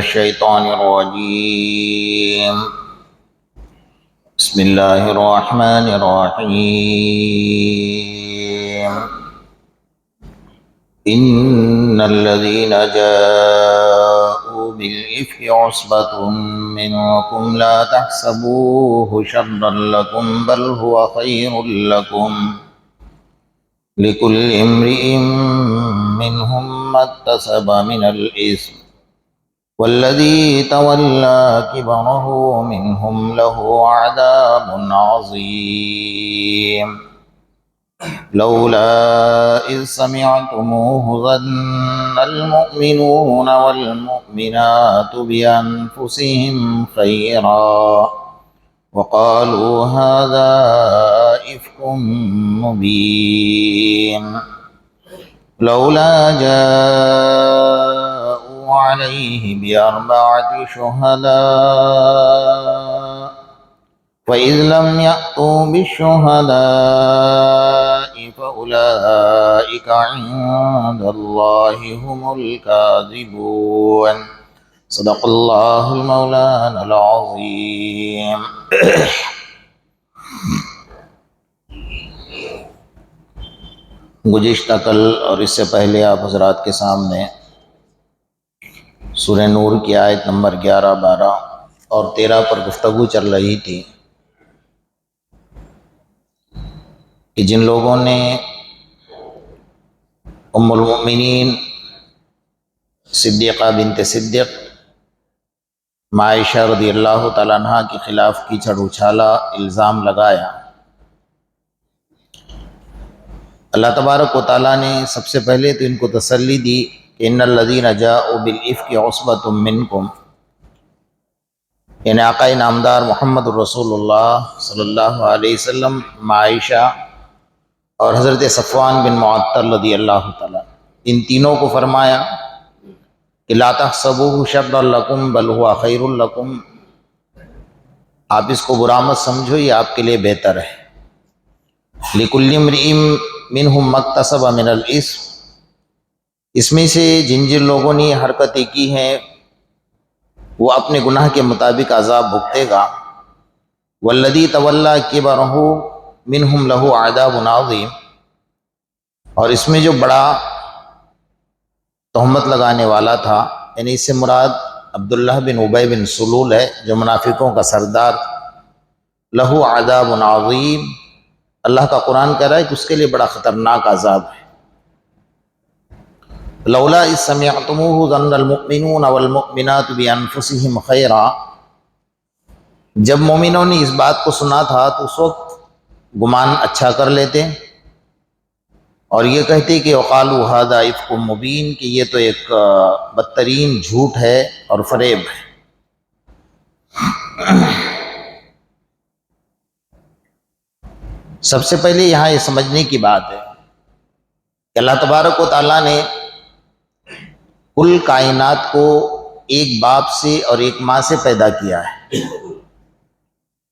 الشيطان الرجيم. بسم الله الرحمن الرحيم. إن الذين جاءوا بالإفك عصبة منكم لا تحسبوه شرا لكم بل هو خير لكم لكل امرئ منهم ما اكتسب من الإثم والذي تولى كبره منهم له عذاب عظيم. لولا إذ سمعتموه ظن المؤمنون والمؤمنات بأنفسهم خيرا وقالوا هذا إفك مبين. لولا جاءوا عليه بأربعة شهداء فإذ لم يأتوا بالشهداء فأولئك عند الله هم الكاذبون. صدق اللہ المولانا العظیم. گزشتہ کل اور اس سے پہلے آپ حضرات کے سامنے سورہ نور کی آیت نمبر 11، 12 اور 13 پر گفتگو چل رہی تھی کہ جن لوگوں نے ام المؤمنین صدیقہ بنت صدیق عائشہ رضی اللہ تعالیٰ عنہ کے خلاف کیچڑ اچھالا، الزام لگایا، اللہ تبارک و تعالیٰ نے سب سے پہلے تو ان کو تسلی دی کہ ان الذین جاءوا بالافک عصبۃ منکم، یعنی آقا نامدار محمد رسول اللہ صلی اللہ علیہ وسلم، عائشہ اور حضرت صفوان بن معطل رضی اللہ تعالیٰ، ان تینوں کو فرمایا کہ لا تحسبوه شرا لکم بل هو خیر لکم، آپ اس کو برا مت سمجھو، یہ آپ کے لیے بہتر ہے. لکل امرئ منہم ما اکتسب من الاثم، اس میں سے جن جن لوگوں نے حرکتیں کی ہیں وہ اپنے گناہ کے مطابق عذاب بھگتے گا. والذی تولی کبرہ منہم لہ عذاب عظیم، اور اس میں جو بڑا تہمت لگانے والا تھا، یعنی اس سے مراد عبداللہ بن ابی بن سلول ہے جو منافقوں کا سردار، لہو عذاب عظیم، اللہ کا قرآن کہہ رہا ہے کہ اس کے لیے بڑا خطرناک عذاب ہے. لولا اذ سمعتموه ظن المؤمنون والمؤمنات بانفسهم خیرا، جب مومنوں نے اس بات کو سنا تھا تو اس وقت گمان اچھا کر لیتے اور یہ کہتے کہ وقالوا ھذا افک مبین، کہ یہ تو ایک بدترین جھوٹ ہے اور فریب ہے. سب سے پہلے یہاں یہ سمجھنے کی بات ہے کہ اللہ تبارک و تعالیٰ نے کل کائنات کو ایک باپ سے اور ایک ماں سے پیدا کیا ہے.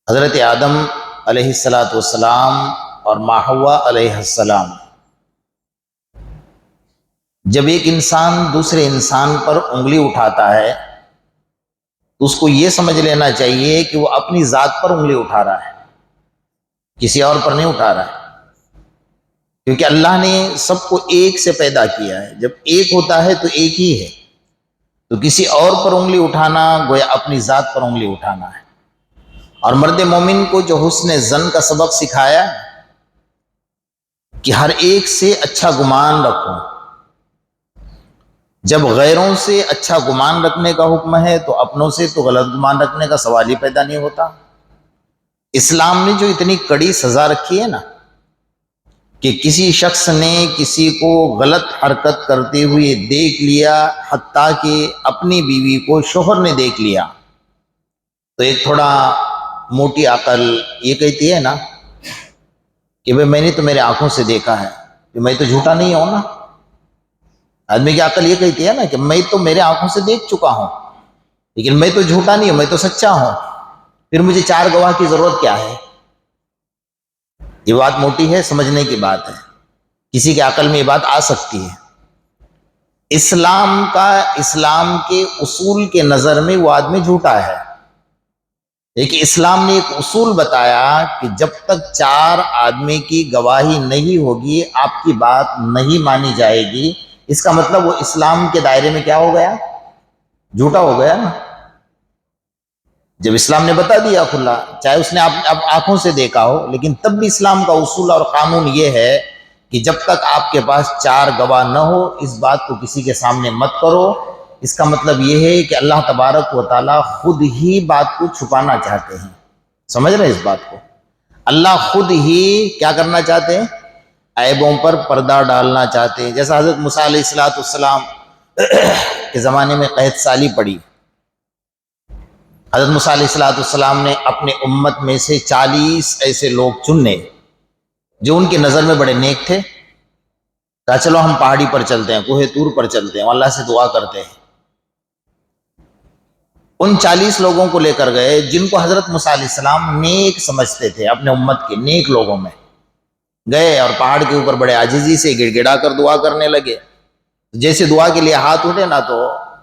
حضرت آدم علیہ السلام اور ماں حوا علیہ السلام. جب ایک انسان دوسرے انسان پر انگلی اٹھاتا ہے تو اس کو یہ سمجھ لینا چاہیے کہ وہ اپنی ذات پر انگلی اٹھا رہا ہے، کسی اور پر نہیں اٹھا رہا ہے، کیونکہ اللہ نے سب کو ایک سے پیدا کیا ہے. جب ایک ہوتا ہے تو ایک ہی ہے، تو کسی اور پر انگلی اٹھانا گویا اپنی ذات پر انگلی اٹھانا ہے. اور مرد مومن کو جو حسن ظن کا سبق سکھایا کہ ہر ایک سے اچھا گمان رکھو، جب غیروں سے اچھا گمان رکھنے کا حکم ہے تو اپنوں سے تو غلط گمان رکھنے کا سوال ہی پیدا نہیں ہوتا. اسلام نے جو اتنی کڑی سزا رکھی ہے نا کہ کسی شخص نے کسی کو غلط حرکت کرتے ہوئے دیکھ لیا، حتیٰ کہ اپنی بیوی کو شوہر نے دیکھ لیا، تو ایک تھوڑا موٹی عقل یہ کہتی ہے نا کہ بھئی میں نے تو میرے آنکھوں سے دیکھا ہے، کہ میں تو جھوٹا نہیں ہوں نا. آدمی کی عقل یہ کہتی ہے نا کہ میں تو میرے آنکھوں سے دیکھ چکا ہوں، لیکن میں تو جھوٹا نہیں ہوں، میں تو سچا ہوں، پھر مجھے 4 گواہ کی ضرورت کیا ہے. یہ بات موٹی ہے، سمجھنے کی بات ہے، کسی کے عقل میں یہ بات آ سکتی ہے. اسلام کے اصول کے نظر میں وہ آدمی جھوٹا ہے. لیکن اسلام نے ایک اصول بتایا کہ جب تک 4 آدمی کی گواہی نہیں ہوگی آپ کی بات نہیں مانی جائے گی. اس کا مطلب وہ اسلام کے دائرے میں کیا ہو گیا؟ جھوٹا ہو گیا نا. جب اسلام نے بتا دیا کھلا، چاہے اس نے آپ آنکھوں سے دیکھا ہو، لیکن تب بھی اسلام کا اصول اور قانون یہ ہے کہ جب تک آپ کے پاس 4 گواہ نہ ہو اس بات کو کسی کے سامنے مت کرو. اس کا مطلب یہ ہے کہ اللہ تبارک و تعالیٰ خود ہی بات کو چھپانا چاہتے ہیں. سمجھ رہے ہیں اس بات کو؟ اللہ خود ہی کیا کرنا چاہتے ہیں؟ عیبوں پر پردہ ڈالنا چاہتے ہیں. جیسا حضرت موسیٰ علیہ السلام کے زمانے میں قحط سالی پڑی. حضرت موسیٰ علیہ السلام نے اپنے امت میں سے 40 ایسے لوگ چننے جو ان کی نظر میں بڑے نیک تھے. کہا چلو ہم پہاڑی پر چلتے ہیں، کوہ طور پر چلتے ہیں، اللہ سے دعا کرتے ہیں. ان 40 لوگوں کو لے کر گئے جن کو حضرت موسیٰ علیہ السلام نیک سمجھتے تھے، اپنے امت کے نیک لوگوں میں. گئے اور پہاڑ کے اوپر بڑے عاجزی سے گڑ گڑا کر دعا کرنے لگے. جیسے دعا کے لیے ہاتھ اٹھے نا تو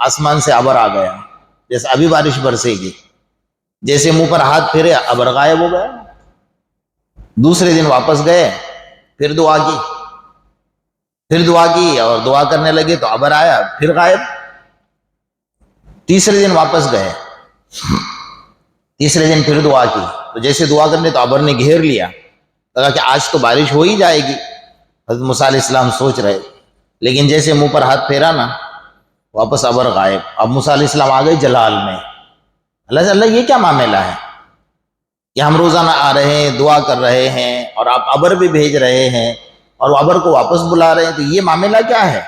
آسمان سے ابر آ گیا، جیسے ابھی بارش برسے گی. جیسے منہ پر ہاتھ پھیرے ابر غائب ہو گیا. دوسرے دن واپس گئے، پھر دعا کی اور دعا کرنے لگے تو ابر آیا، پھر غائب. تیسرے دن واپس گئے، تیسرے دن پھر دعا کی تو جیسے دعا کرنے تو ابر نے گھیر لیا. کہا کہ آج تو بارش ہو ہی جائے گی. حضرت موسیٰ علیہ السلام سوچ رہے، لیکن جیسے منہ پر ہاتھ پھیرا نا واپس ابر غائب. اب موسیٰ علیہ السلام آ گئے جلال میں. اللہ یہ کیا معاملہ ہے کہ ہم روزانہ آ رہے ہیں، دعا کر رہے ہیں اور آپ ابر بھی بھیج رہے ہیں اور وہ ابر کو واپس بلا رہے ہیں، تو یہ معاملہ کیا ہے؟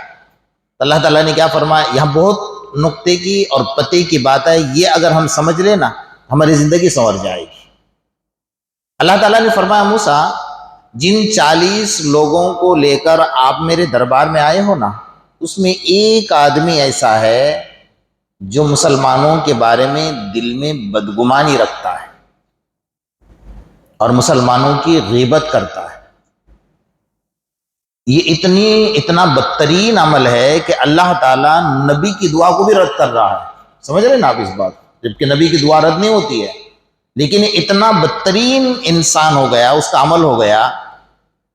اللہ تعالیٰ نے کیا فرمایا؟ یہاں بہت نقطے کی اور پتے کی بات ہے، یہ اگر ہم سمجھ لیں نا ہماری زندگی سنور جائے گی. اللہ تعالیٰ نے فرمایا موسیٰ جن 40 لوگوں کو لے کر آپ میرے دربار میں آئے ہو نا، اس میں ایک آدمی ایسا ہے جو مسلمانوں کے بارے میں دل میں بدگمانی رکھتا ہے اور مسلمانوں کی غیبت کرتا ہے. یہ اتنا بدترین عمل ہے کہ اللہ تعالیٰ نبی کی دعا کو بھی رد کر رہا ہے. سمجھ رہے نا آپ اس بات؟ جبکہ نبی کی دعا رد نہیں ہوتی ہے، لیکن اتنا بدترین انسان ہو گیا، اس کا عمل ہو گیا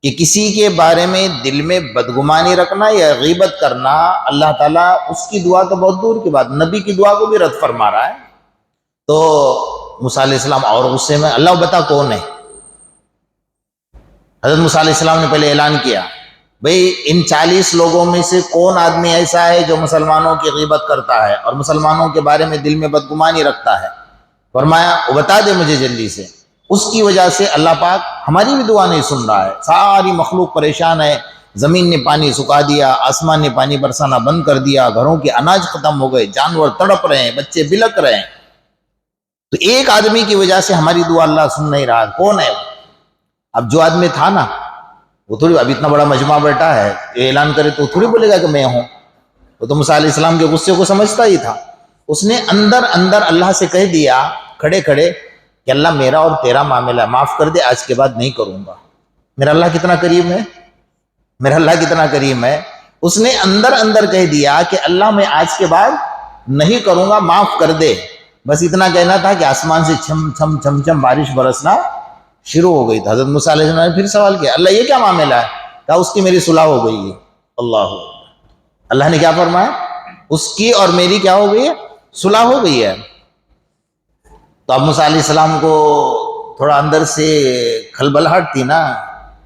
کہ کسی کے بارے میں دل میں بدگمانی رکھنا یا غیبت کرنا، اللہ تعالیٰ اس کی دعا تو بہت دور کی بات، نبی کی دعا کو بھی رد فرما رہا ہے. تو موسیٰ علیہ السلام اور غصے میں، اللہ بتا کون ہے؟ حضرت موسیٰ علیہ السلام نے پہلے اعلان کیا بھئی ان 40 لوگوں میں سے کون آدمی ایسا ہے جو مسلمانوں کی غیبت کرتا ہے اور مسلمانوں کے بارے میں دل میں بدگمانی رکھتا ہے؟ فرمایا وہ بتا دے مجھے جلدی سے. اس کی وجہ سے اللہ پاک ہماری بھی دعا نہیں سن رہا ہے. ساری مخلوق پریشان ہے، زمین نے پانی سکھا دیا، آسمان نے پانی برسانا بند کر دیا، گھروں کے اناج ختم ہو گئے، جانور تڑپ رہے ہیں، بچے بلک رہے ہیں. تو ایک آدمی کی وجہ سے ہماری دعا اللہ سن نہیں رہا. کون ہے وہ؟ اب جو آدمی تھا نا وہ تھوڑی، اب اتنا بڑا مجمع بیٹھا ہے اعلان کرے تو تھوڑی بولے گا کہ میں ہوں. وہ تو موسیٰ علیہ السلام کے غصے کو سمجھتا ہی تھا. اس نے اندر اللہ سے کہہ دیا کھڑے کھڑے کہ اللہ میرا اور تیرا معاملہ معاف کر دے، آج کے بعد نہیں کروں گا. میرا اللہ کتنا کریم ہے، میرا اللہ کتنا کریم ہے. اس نے اندر کہہ دیا کہ اللہ میں آج کے بعد نہیں کروں گا، معاف کر دے. بس اتنا کہنا تھا کہ آسمان سے چھم چھم چھم چھم بارش برسنا شروع ہو گئی. حضرت موسیٰ علیہ السلام نے پھر سوال کیا اللہ یہ کیا معاملہ ہے؟ کہا اس کی میری صلح ہو گئی ہے. اللہ نے کیا فرمایا؟ اس کی اور میری کیا ہو گئی ہے؟ صلح ہو گئی ہے. تو اب موسیٰ علیہ السلام کو تھوڑا اندر سے کھلبلاہٹ تھی نا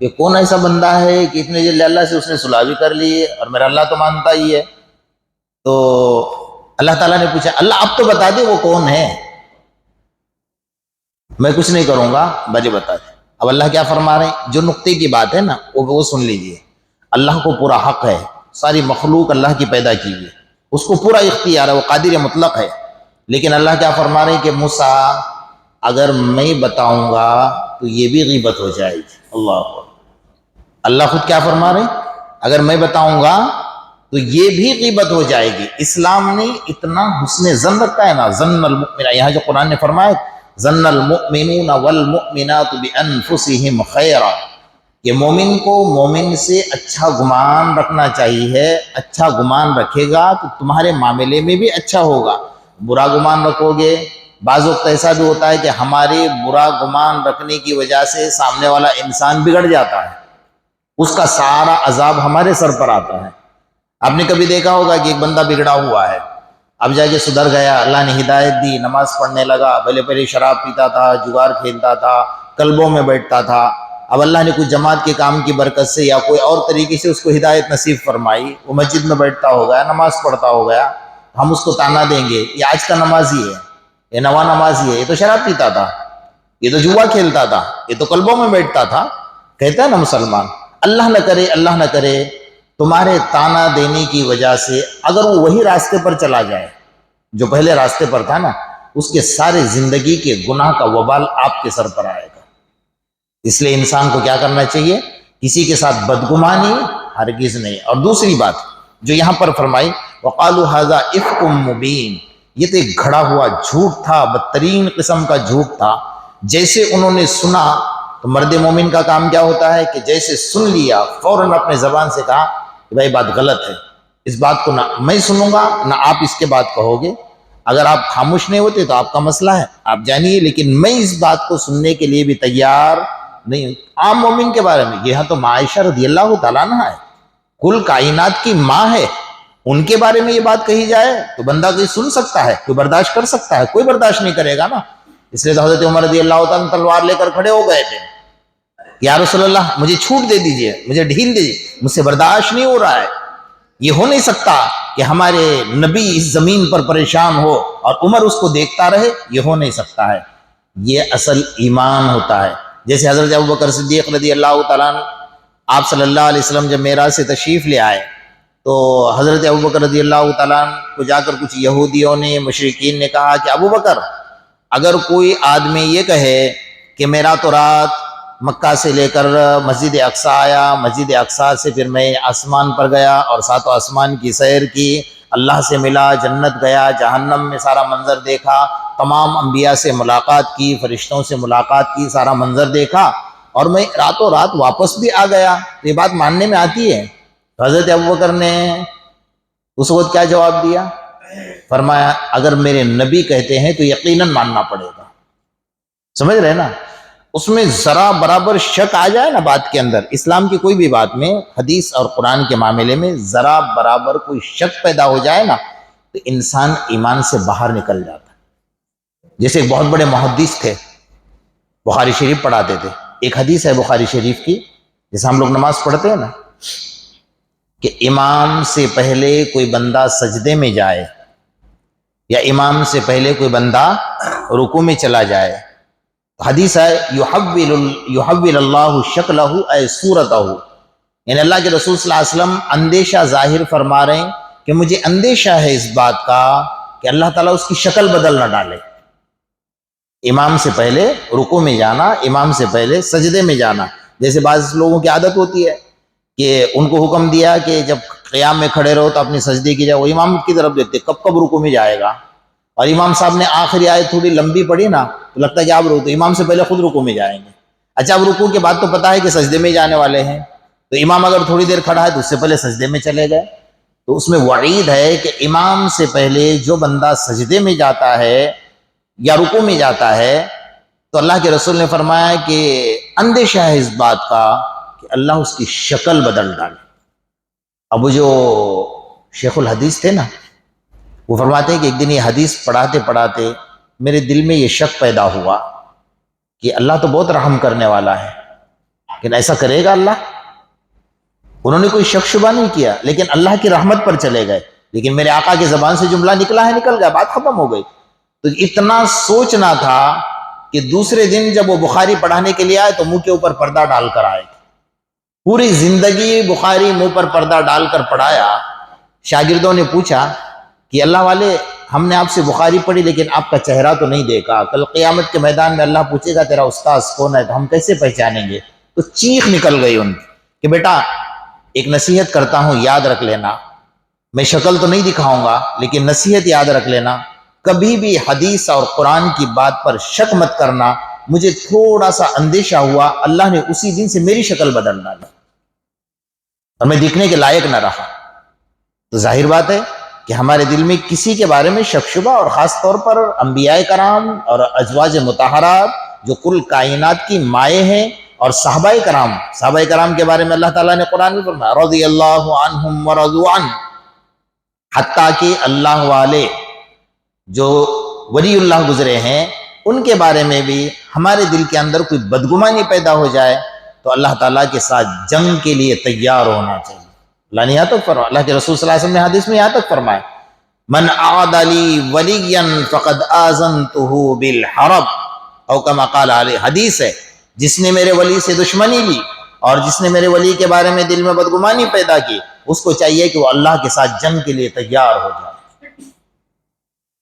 کہ کون ایسا بندہ ہے کہ اتنے جلدی اللہ سے اس نے صلح بھی کر لی ہے اور میرا اللہ تو مانتا ہی ہے. تو اللہ تعالیٰ نے پوچھا اللہ اب تو بتا دے وہ کون ہے، میں کچھ نہیں کروں گا بجے بتا دے. اب اللہ کیا فرما رہے ہیں؟ جو نقطے کی بات ہے نا وہ سن لیجئے. اللہ کو پورا حق ہے، ساری مخلوق اللہ کی پیدا کی ہوئی، اس کو پورا اختیار ہے، وہ قادر مطلق ہے. لیکن اللہ کیا فرما رہے ہیں کہ موسیٰ اگر میں بتاؤں گا تو یہ بھی غیبت ہو جائے گی. اللہ خود کیا فرما رہے ہیں؟ اگر میں بتاؤں گا تو یہ بھی غیبت ہو جائے گی. اسلام نے اتنا حسن ظن رکھا ہے نا، ظن المؤمن، یہاں جو قرآن نے فرمایا ظن المؤمنون والمؤمنات بانفسهم خیرا، کہ مومن کو مومن سے اچھا گمان رکھنا چاہیے. اچھا گمان رکھے گا تو تمہارے معاملے میں بھی اچھا ہوگا. برا گمان رکھو گے، بعض وقت ایسا بھی ہوتا ہے کہ ہمارے برا گمان رکھنے کی وجہ سے سامنے والا انسان بگڑ جاتا ہے، اس کا سارا عذاب ہمارے سر پر آتا ہے. آپ نے کبھی دیکھا ہوگا کہ ایک بندہ بگڑا ہوا ہے، اب جا کے سدھر گیا، اللہ نے ہدایت دی، نماز پڑھنے لگا، پہلے شراب پیتا تھا، جگار کھیلتا تھا، کلبوں میں بیٹھتا تھا. اب اللہ نے کچھ جماعت کے کام کی برکت سے یا کوئی اور طریقے سے اس کو ہدایت نصیب فرمائی، وہ مسجد میں بیٹھتا ہو گیا، نماز پڑھتا ہو گیا. ہم اس کو تانا دیں گے یہ آج کا نمازی ہے، یہ نوا نمازی ہے، یہ تو شراب پیتا تھا، یہ تو جوا کھیلتا تھا، یہ تو کلبوں میں بیٹھتا تھا. کہتا ہے نا مسلمان، اللہ نہ کرے تمہارے تانا دینے کی وجہ سے اگر وہ وہی راستے پر چلا جائے جو پہلے راستے پر تھا نا، اس کے سارے زندگی کے گناہ کا وبال آپ کے سر پر آئے گا. اس لیے انسان کو کیا کرنا چاہیے؟ کسی کے ساتھ بدگمانی ہرگز نہیں. اور دوسری بات جو یہاں پر فرمائی، وقالوا ھذا افک مبین، یہ تو ایک گھڑا ہوا جھوٹ تھا، بدترین قسم کا جھوٹ تھا. جیسے انہوں نے سنا تو مرد مومن کا کام کیا ہوتا ہے کہ جیسے سن لیا فوراً اپنے زبان سے کہا کہ بھائی بات غلط ہے، اس بات کو نہ میں سنوں گا نہ آپ اس کے بات کہو گے. اگر آپ خاموش نہیں ہوتے تو آپ کا مسئلہ ہے، آپ جانیے، لیکن میں اس بات کو سننے کے لیے بھی تیار نہیں ہوں. عام مومن کے بارے میں یہاں تو عائشہ رضی اللہ تعالیٰ عنہ ہے، کل کائنات کی ماں ہے، ان کے بارے میں یہ بات کہی جائے تو بندہ کوئی سن سکتا ہے، کوئی برداشت کر سکتا ہے؟ کوئی برداشت نہیں کرے گا نا. اس لیے تو حضرت عمر رضی اللہ تعالیٰ تلوار لے کر کھڑے ہو گئے تھے، یا رسول اللہ مجھے چھوٹ دے دیجئے، مجھے ڈھیل دیجئے، مجھ سے برداشت نہیں ہو رہا ہے. یہ ہو نہیں سکتا کہ ہمارے نبی اس زمین پر پریشان ہو اور عمر اس کو دیکھتا رہے، یہ ہو نہیں سکتا ہے. یہ اصل ایمان ہوتا ہے. جیسے حضرت ابوبکر صدیق رضی اللہ تعالیٰ عنہ، آپ صلی اللہ علیہ وسلم جب معراج سے تشریف لے آئے تو حضرت ابوبکر رضی اللہ تعالیٰ عنہ کو جا کر کچھ یہودیوں نے، مشرکین نے کہا کہ ابوبکر، اگر کوئی آدمی یہ کہے کہ میرا تو رات مکہ سے لے کر مسجد اقصیٰ آیا، مسجد اقصیٰ سے پھر میں آسمان پر گیا اور ساتوں آسمان کی سیر کی، اللہ سے ملا، جنت گیا، جہنم میں سارا منظر دیکھا، تمام انبیاء سے ملاقات کی، فرشتوں سے ملاقات کی، سارا منظر دیکھا اور میں راتوں رات واپس بھی آ گیا، یہ بات ماننے میں آتی ہے؟ حضرت ابوبکر نے اس وقت کیا جواب دیا؟ فرمایا اگر میرے نبی کہتے ہیں تو یقیناً ماننا پڑے گا. سمجھ رہے نا؟ اس میں ذرا برابر شک آ جائے نا بات کے اندر، اسلام کی کوئی بھی بات میں، حدیث اور قرآن کے معاملے میں ذرا برابر کوئی شک پیدا ہو جائے نا تو انسان ایمان سے باہر نکل جاتا ہے. جیسے ایک بہت بڑے محدث تھے، بخاری شریف پڑھاتے تھے. ایک حدیث ہے بخاری شریف کی، جیسے ہم لوگ نماز پڑھتے ہیں نا کہ امام سے پہلے کوئی بندہ سجدے میں جائے یا امام سے پہلے کوئی بندہ رکوع میں چلا جائے، حدیث ہے یحول اللہ شکلہ اے صورتہ، یعنی اللہ کے رسول صلی اللہ علیہ وسلم اندیشہ ظاہر فرما رہے ہیں کہ مجھے اندیشہ ہے اس بات کا کہ اللہ تعالیٰ اس کی شکل بدل نہ ڈالے. امام سے پہلے رکوع میں جانا، امام سے پہلے سجدے میں جانا. جیسے بعض لوگوں کی عادت ہوتی ہے کہ ان کو حکم دیا کہ جب قیام میں کھڑے رہو تو اپنی سجدے کی جائے، وہ امام کی طرف دیکھتے کب رکوع میں جائے گا، اور امام صاحب نے آخری آیت تھوڑی لمبی پڑھی نا تو لگتا ہے کہ آپ تو امام سے پہلے خود رکوع میں جائیں گے. اچھا اب رکوع کے بعد تو پتہ ہے کہ سجدے میں جانے والے ہیں، تو امام اگر تھوڑی دیر کھڑا ہے تو اس سے پہلے سجدے میں چلے گئے. تو اس میں وعید ہے کہ امام سے پہلے جو بندہ سجدے میں جاتا ہے یا رکوع میں جاتا ہے تو اللہ کے رسول نے فرمایا کہ اندیشہ ہے اس بات کا کہ اللہ اس کی شکل بدل ڈالے. اب وہ جو شیخ الحدیث تھے نا، وہ فرماتے ہیں کہ ایک دن یہ حدیث پڑھاتے پڑھاتے میرے دل میں یہ شک پیدا ہوا کہ اللہ تو بہت رحم کرنے والا ہے، لیکن ایسا کرے گا اللہ؟ انہوں نے کوئی شک شبہ نہیں کیا لیکن اللہ کی رحمت پر چلے گئے. لیکن میرے آقا کی زبان سے جملہ نکلا ہے، نکل گیا، بات ختم ہو گئی. تو اتنا سوچنا تھا کہ دوسرے دن جب وہ بخاری پڑھانے کے لیے آئے تو منہ کے اوپر پردہ ڈال کر آئے. پوری زندگی بخاری منہ پر پردہ ڈال کر پڑھایا. شاگردوں نے پوچھا کہ اللہ والے ہم نے آپ سے بخاری پڑھی لیکن آپ کا چہرہ تو نہیں دیکھا، کل قیامت کے میدان میں اللہ پوچھے گا تیرا استاذ کون ہے تو ہم کیسے پہچانیں گے؟ تو چیخ نکل گئی ان کی کہ بیٹا ایک نصیحت کرتا ہوں، یاد رکھ لینا، میں شکل تو نہیں دکھاؤں گا لیکن نصیحت یاد رکھ لینا، کبھی بھی حدیث اور قرآن کی بات پر شک مت کرنا، مجھے تھوڑا سا اندیشہ ہوا، اللہ نے اسی دن سے میری شکل بدل ڈالی اور میں دیکھنے کے لائق نہ رہا۔ تو ظاہر بات ہے کہ ہمارے دل میں کسی کے بارے میں شک شبہ، اور خاص طور پر انبیاء کرام اور ازواج مطہرات جو کل کائنات کی مائیں ہیں، اور صحابہ کرام کے بارے میں اللہ تعالیٰ نے قرآن میں فرمایا رضی اللہ عنہم ورضوا عنہ، حتیٰ کہ اللہ والے جو ولی اللہ گزرے ہیں ان کے بارے میں بھی ہمارے دل کے اندر کوئی بدگمانی پیدا ہو جائے تو اللہ تعالیٰ کے ساتھ جنگ کے لیے تیار ہونا چاہیے۔ اللہ نے یہاں تک فرمایا، اللہ کے رسول صلی اللہ علیہ وسلم نے حدیث میں یہاں تک فرمایا من عاد لی ولیا فقد آذنتہ بالحرب، او کما قال علیہ، حدیث ہے جس نے میرے ولی سے دشمنی لی اور جس نے میرے ولی کے بارے میں دل میں بدگمانی پیدا کی، اس کو چاہیے کہ وہ اللہ کے ساتھ جنگ کے لیے تیار ہو جائے۔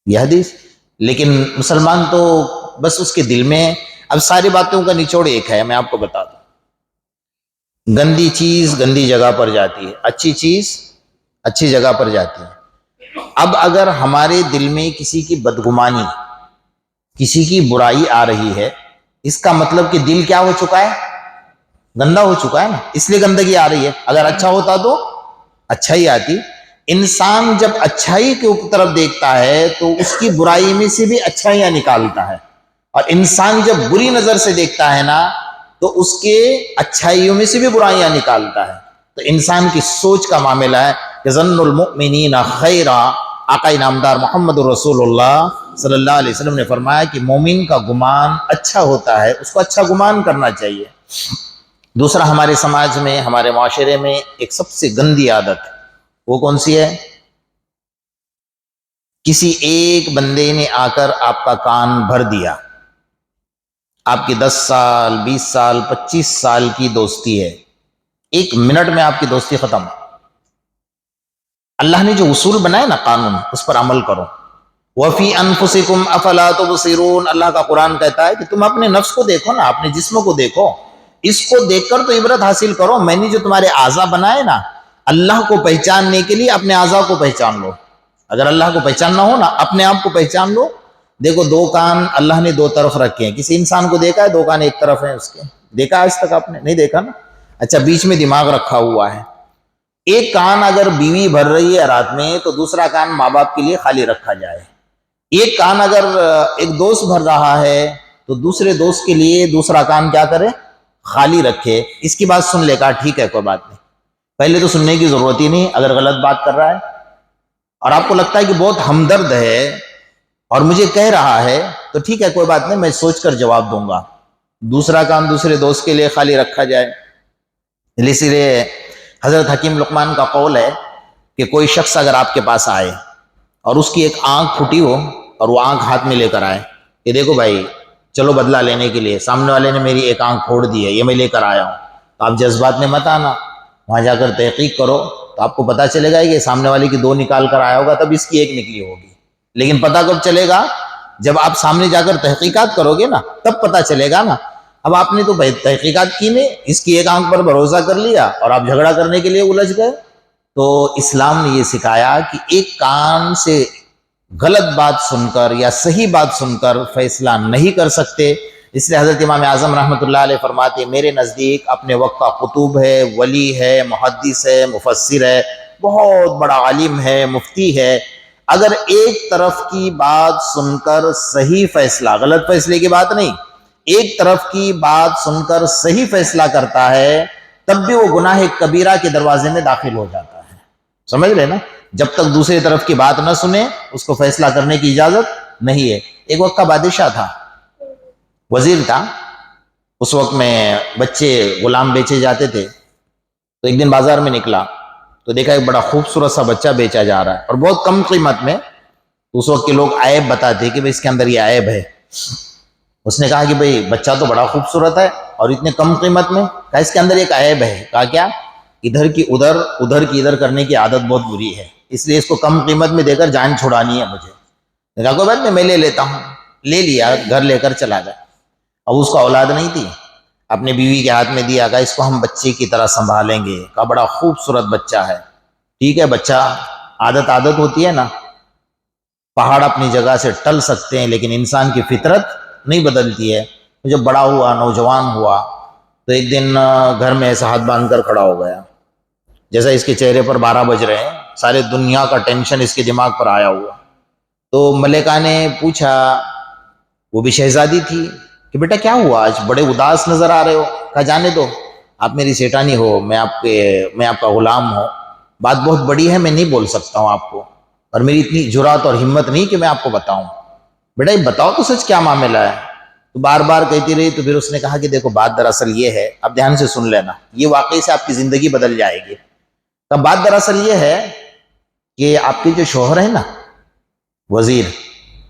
یہ حدیث، لیکن مسلمان تو بس اس کے دل میں، اب ساری باتوں کا نچوڑ ایک ہے، میں آپ کو بتا دوں، گندی چیز گندی جگہ پر جاتی ہے، اچھی چیز اچھی جگہ پر جاتی ہے۔ اب اگر ہمارے دل میں کسی کی بدگمانی، کسی کی برائی آ رہی ہے، اس کا مطلب کہ دل کیا ہو چکا ہے؟ گندا ہو چکا ہے نا، اس لیے گندگی آ رہی ہے۔ اگر اچھا ہوتا تو اچھائی آتی۔ انسان جب اچھائی کے طرف دیکھتا ہے تو اس کی برائی میں سے بھی اچھائیاں نکالتا ہے، اور انسان جب بری نظر سے دیکھتا ہے نا تو اس کے اچھائیوں میں سے بھی برائیاں نکالتا ہے۔ تو انسان کی سوچ کا معاملہ ہے کہ ظن المؤمنین خیرا، آقا نامدار محمد رسول اللہ صلی اللہ علیہ وسلم نے فرمایا کہ مومن کا گمان اچھا ہوتا ہے، اس کو اچھا گمان کرنا چاہیے۔ دوسرا، ہمارے سماج میں، ہمارے معاشرے میں ایک سب سے گندی عادت ہے، وہ کون سی ہے؟ کسی ایک بندے نے آ کر آپ کا کان بھر دیا، آپ کی 10 سال 20 سال 25 سال کی دوستی ہے، 1 منٹ میں آپ کی دوستی ختم۔ اللہ نے جو اصول بنائے نا، قانون، اس پر عمل کرو۔ وَفِي أَنفُسِكُمْ أَفَلَا تُبْصِرُونَ، اللہ کا قرآن کہتا ہے کہ تم اپنے نفس کو دیکھو نا، اپنے جسم کو دیکھو، اس کو دیکھ کر تو عبرت حاصل کرو۔ میں نے جو تمہارے اعضاء بنائے نا، اللہ کو پہچاننے کے لیے اپنے اعضاء کو پہچان لو۔ اگر اللہ کو پہچاننا ہو نا، اپنے آپ کو پہچان لو۔ دیکھو، 2 کان اللہ نے 2 طرف رکھے ہیں۔ کسی انسان کو دیکھا ہے 2 کان ایک طرف ہیں اس کے؟ دیکھا آج تک آپ نے؟ نہیں دیکھا نا۔ اچھا، بیچ میں دماغ رکھا ہوا ہے۔ ایک کان اگر بیوی بھر رہی ہے رات میں تو دوسرا کان ماں باپ کے لیے خالی رکھا جائے۔ ایک کان اگر ایک دوست بھر رہا ہے تو دوسرے دوست کے لیے دوسرا کان کیا کرے؟ خالی رکھے۔ اس کی بات سن لے، کہا ٹھیک ہے کوئی بات نہیں، پہلے تو سننے کی ضرورت ہی نہیں اگر غلط بات کر رہا ہے، اور آپ کو لگتا ہے کہ بہت ہمدرد ہے اور مجھے کہہ رہا ہے تو ٹھیک ہے کوئی بات نہیں، میں سوچ کر جواب دوں گا۔ دوسرا کان دوسرے دوست کے لیے خالی رکھا جائے۔ اس لیے حضرت حکیم لقمان کا قول ہے کہ کوئی شخص اگر آپ کے پاس آئے اور اس کی ایک آنکھ پھٹی ہو اور وہ آنکھ ہاتھ میں لے کر آئے کہ دیکھو بھائی چلو بدلہ لینے کے لیے سامنے والے نے میری ایک آنکھ پھوڑ دی ہے، یہ میں لے کر آیا ہوں، تو آپ جذبات میں مت آنا، وہاں جا کر تحقیق کرو تو آپ کو پتہ چلے گا کہ سامنے والے کی 2 نکال کر آیا ہوگا، تب اس کی 1 نکلی ہوگی۔ لیکن پتہ کب چلے گا؟ جب آپ سامنے جا کر تحقیقات کرو گے نا، تب پتہ چلے گا نا۔ اب آپ نے تو تحقیقات کی نہیں، اس کی 1 آنکھ پر بھروسہ کر لیا اور آپ جھگڑا کرنے کے لیے الجھ گئے۔ تو اسلام نے یہ سکھایا کہ ایک کان سے غلط بات سن کر یا صحیح بات سن کر فیصلہ نہیں کر سکتے۔ اس لیے حضرت امام اعظم رحمۃ اللہ علیہ فرماتے ہیں میرے نزدیک اپنے وقت کا قطب ہے، ولی ہے، محدث ہے، مفسر ہے، بہت بڑا عالم ہے، مفتی ہے، اگر ایک طرف کی بات سن کر صحیح فیصلہ، غلط فیصلے کی بات نہیں، ایک طرف کی بات سن کر صحیح فیصلہ کرتا ہے تب بھی وہ گناہ کبیرہ کے دروازے میں داخل ہو جاتا ہے۔ سمجھ رہے نا؟ جب تک دوسری طرف کی بات نہ سنے اس کو فیصلہ کرنے کی اجازت نہیں ہے۔ ایک وقت کا بادشاہ تھا، وزیر تھا، اس وقت میں بچے غلام بیچے جاتے تھے، تو ایک دن بازار میں نکلا تو دیکھا ایک بڑا خوبصورت سا بچہ بیچا جا رہا ہے اور بہت کم قیمت میں۔ اس وقت کے لوگ عیب بتاتے کہ اس کے اندر یہ عیب ہے۔ اس نے کہا کہ بھئی بچہ تو بڑا خوبصورت ہے اور اتنے کم قیمت میں، کہا اس کے اندر ایک عیب ہے۔ کہا کیا؟ ادھر کی ادھر، ادھر کی ادھر کرنے کی عادت بہت بری ہے، اس لیے اس کو کم قیمت میں دے کر جان چھڑانی ہے مجھے۔ کہا کوئی بات نہیں، میں لے لیتا ہوں۔ لے لیا، گھر لے کر چلا گیا۔ اب اس کو اولاد نہیں تھی، اپنے بیوی کے ہاتھ میں دیا، کہا اس کو ہم بچے کی طرح سنبھالیں گے۔ کہا بڑا خوبصورت بچہ ہے۔ ٹھیک ہے، بچہ، عادت ہوتی ہے نا، پہاڑ اپنی جگہ سے ٹل سکتے ہیں لیکن انسان کی فطرت نہیں بدلتی ہے۔ جب بڑا ہوا، نوجوان ہوا، تو ایک دن گھر میں ایسا ہاتھ باندھ کر کھڑا ہو گیا، جیسا اس کے چہرے پر 12 بج رہے ہیں، سارے دنیا کا ٹینشن اس کے دماغ پر آیا ہوا۔ تو ملکہ نے پوچھا، وہ بھی شہزادی تھی، کہ بیٹا کیا ہوا، آج بڑے اداس نظر آ رہے ہو؟ کہا جانے دو، آپ میری سیٹانی ہو، میں آپ کا غلام ہوں، بات بہت بڑی ہے، میں نہیں بول سکتا ہوں آپ کو، اور میری اتنی جرات اور ہمت نہیں کہ میں آپ کو بتاؤں۔ بیٹا یہ بتاؤ تو سچ کیا معاملہ ہے؟ تو بار بار کہتی رہی، تو پھر اس نے کہا کہ دیکھو بات دراصل یہ ہے، اب دھیان سے سن لینا، یہ واقعی سے آپ کی زندگی بدل جائے گی۔ تو بات دراصل یہ ہے کہ آپ کے جو شوہر ہیں نا وزیر،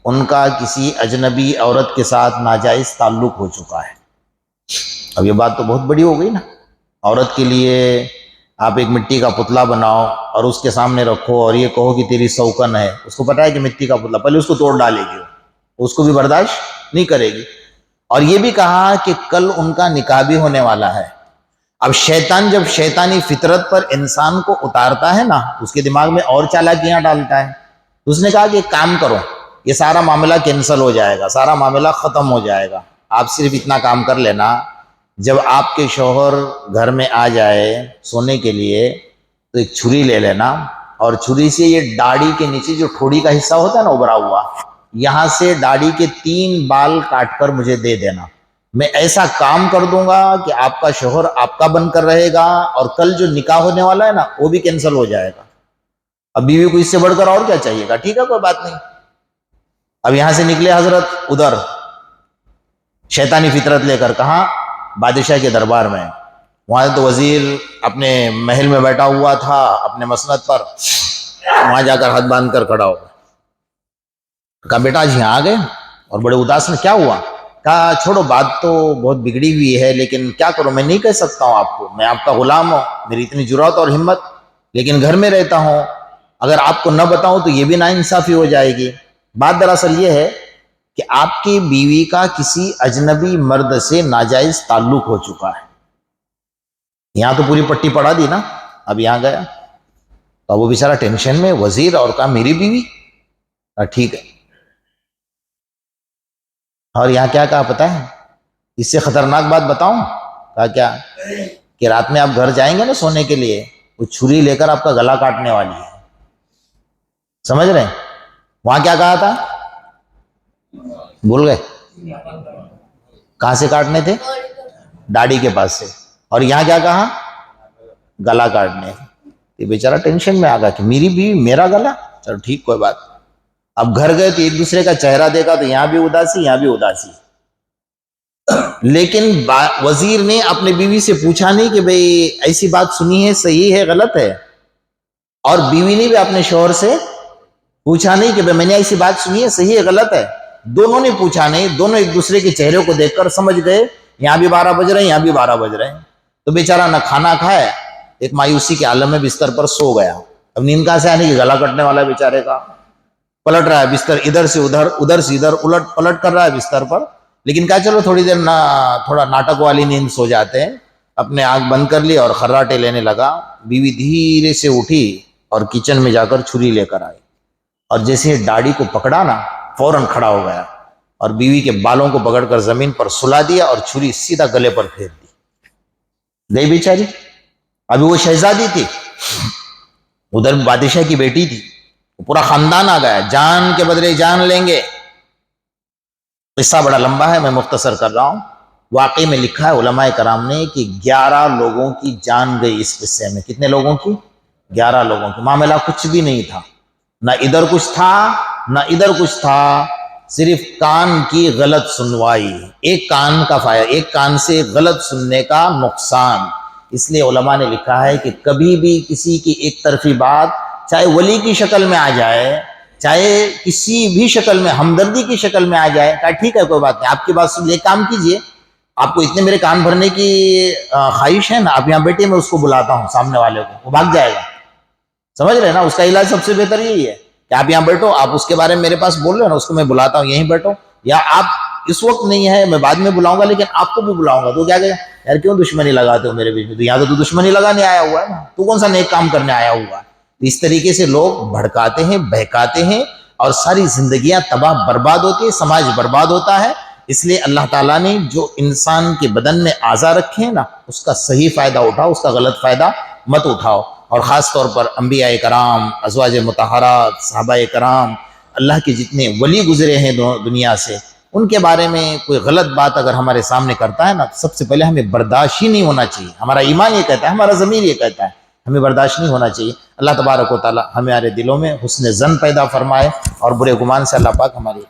ان کا کسی اجنبی عورت کے ساتھ ناجائز تعلق ہو چکا ہے۔ اب یہ بات تو بہت بڑی ہو گئی نا، عورت کے لیے آپ ایک مٹی کا پتلا بناؤ اور اس کے سامنے رکھو اور یہ کہو کہ تیری سوکن ہے، اس کو پتا ہے کہ مٹی کا پتلا، پہلے اس کو توڑ ڈالے گی، اس کو بھی برداشت نہیں کرے گی۔ اور یہ بھی کہا کہ کل ان کا نکاح بھی ہونے والا ہے۔ اب شیطان جب شیطانی فطرت پر انسان کو اتارتا ہے نا، اس کے دماغ میں اور چالاکیاں ڈالتا ہے۔ تو اس نے کہا کہ ایک کام کرو، یہ سارا معاملہ کینسل ہو جائے گا، سارا معاملہ ختم ہو جائے گا، آپ صرف اتنا کام کر لینا، جب آپ کے شوہر گھر میں آ جائے سونے کے لیے تو ایک چھری لے لینا، اور چھری سے یہ داڑھی کے نیچے جو ٹھوڑی کا حصہ ہوتا ہے نا ابھرا ہوا، یہاں سے داڑھی کے 3 بال کاٹ کر مجھے دے دینا، میں ایسا کام کر دوں گا کہ آپ کا شوہر آپ کا بن کر رہے گا، اور کل جو نکاح ہونے والا ہے نا وہ بھی کینسل ہو جائے گا۔ اب بیوی کو اس سے بڑھ کر اور کیا چاہیے گا؟ ٹھیک ہے کوئی بات نہیں۔ اب یہاں سے نکلے حضرت ادھر شیطانی فطرت لے کر، کہاں؟ بادشاہ کے دربار میں۔ وہاں تو وزیر اپنے محل میں بیٹھا ہوا تھا اپنے مسند پر، وہاں جا کر ہاتھ باندھ کر کھڑا ہو گیا۔ کہا بیٹا آج یہاں آ گئے اور بڑے اداس میں، کیا ہوا؟ کہا چھوڑو، بات تو بہت بگڑی ہوئی ہے، لیکن کیا کروں، میں نہیں کہہ سکتا ہوں آپ کو، میں آپ کا غلام ہوں، میری اتنی جرات اور ہمت، لیکن گھر میں رہتا ہوں، اگر آپ کو نہ بتاؤں تو یہ بھی ناانصافی ہو جائے گی۔ بات دراصل یہ ہے کہ آپ کی بیوی کا کسی اجنبی مرد سے ناجائز تعلق ہو چکا ہے۔ یہاں تو پوری پٹی پڑا دی نا، اب یہاں گیا تو وہ بیچارہ ٹینشن میں، وزیر، اور کہا میری بیوی؟ ٹھیک ہے۔ اور یہاں کیا کہا پتہ ہے؟ اس سے خطرناک بات بتاؤں؟ کہا کیا؟ کہ رات میں آپ گھر جائیں گے نا سونے کے لیے، وہ چھری لے کر آپ کا گلا کاٹنے والی ہے۔ سمجھ رہے ہیں؟ وہاں کیا کہا تھا؟ بھول گئے؟ کہاں سے کاٹنے تھے؟ داڑھی کے پاس سے۔ اور یہاں کیا کہا؟ گلا کاٹنے۔ یہ بیچارہ ٹینشن میں آ گیا کہ میری بیوی میرا گلا؟ چلو ٹھیک کوئی بات۔ اب گھر گئے تو ایک دوسرے کا چہرہ دیکھا تو یہاں بھی اداسی یہاں بھی اداسی، لیکن وزیر نے اپنے بیوی سے پوچھا نہیں کہ بھئی ایسی بات سنی ہے، صحیح ہے غلط ہے، اور بیوی نے بھی اپنے شوہر سے پوچھا نہیں کہ بھئی میں نے ایسی بات سنی ہے، صحیح ہے غلط ہے، دونوں نے پوچھا نہیں، دونوں ایک دوسرے کے چہرے کو دیکھ کر سمجھ گئے یہاں بھی 12 بج رہے ہیں یہاں بھی 12 بج رہے ہیں۔ تو بیچارہ نہ کھانا کھائے، ایک مایوسی کے عالم میں بستر پر سو گیا۔ اب نیند کہاں سے آنے کی، گلا کٹنے والا ہے بیچارے کا، پلٹ رہا ہے بستر ادھر سے ادھر، ادھر سے ادھر، الٹ پلٹ کر رہا ہے بستر پر، لیکن کہا چلو تھوڑی دیر تھوڑا ناٹک والی نیند سو جاتے ہیں۔ اپنے آنکھ بند کر لی اور خراٹے لینے لگا۔ بیوی دھیرے سے اٹھی اور کچن میں جا کر چھری لے کر آئی، اور جیسے داڑھی کو پکڑا نا فوراً کھڑا ہو گیا اور بیوی کے بالوں کو پکڑ کر زمین پر سلا دیا اور چھری سیدھا گلے پر پھیر دی۔ گئی بیچاری۔ ابھی وہ شہزادی تھی، ادھر بادشاہ کی بیٹی تھی، پورا خاندان آ گیا، جان کے بدلے جان لیں گے۔ قصہ بڑا لمبا ہے، میں مختصر کر رہا ہوں۔ واقعی میں لکھا ہے علماء کرام نے کہ 11 لوگوں کی جان گئی اس قصے میں۔ کتنے لوگوں کی؟ 11 لوگوں کی۔ معاملہ کچھ بھی نہیں تھا، نہ ادھر کچھ تھا نہ ادھر کچھ تھا، صرف کان کی غلط سنوائی، ایک کان کا فائدہ، ایک کان سے غلط سننے کا نقصان۔ اس لیے علماء نے لکھا ہے کہ کبھی بھی کسی کی ایک طرفی بات، چاہے ولی کی شکل میں آ جائے، چاہے کسی بھی شکل میں، ہمدردی کی شکل میں آ جائے، کہا ٹھیک ہے کوئی بات نہیں، آپ کی بات سن لے، کام کیجئے، آپ کو اتنے میرے کان بھرنے کی خواہش ہے نا، آپ یہاں بیٹھے، میں اس کو بلاتا ہوں سامنے والے کو، وہ بھاگ جائے گا۔ سمجھ رہے ہیں نا؟ اس کا علاج سب سے بہتر یہی ہے کہ آپ یہاں بیٹھو، آپ اس کے بارے میں میرے پاس بول رہے ہو نا، اس کو میں بلاتا ہوں، یہیں بیٹھو، یا آپ اس وقت نہیں ہے میں بعد میں بلاؤں گا، لیکن آپ کو بھی بلاؤں گا۔ تو کیا کہے گا، یار کیوں دشمنی لگاتے ہو میرے بیچ میں؟ تو یہاں تو دشمنی لگانے آیا ہوا ہے نا، تو کون سا نیک کام کرنے آیا ہوا ہے؟ اس طریقے سے لوگ بھڑکاتے ہیں، بہکاتے ہیں، اور ساری زندگیاں تباہ برباد ہوتی ہے، سماج برباد ہوتا ہے۔ اس لیے اللہ تعالیٰ نے جو انسان کے بدن میں اعضا رکھے ہیں نا، اس کا صحیح فائدہ اٹھاؤ، اس کا غلط فائدہ مت اٹھاؤ۔ اور خاص طور پر انبیاء کرام، ازواج مطہرات، صحابہ کرام، اللہ کے جتنے ولی گزرے ہیں دنیا سے، ان کے بارے میں کوئی غلط بات اگر ہمارے سامنے کرتا ہے نا، سب سے پہلے ہمیں برداشت ہی نہیں ہونا چاہیے۔ ہمارا ایمان یہ کہتا ہے، ہمارا ضمیر یہ کہتا ہے، ہمیں برداشت نہیں ہونا چاہیے۔ اللہ تبارک و تعالی ہمارے دلوں میں حسن ظن پیدا فرمائے اور برے گمان سے اللہ پاک ہماری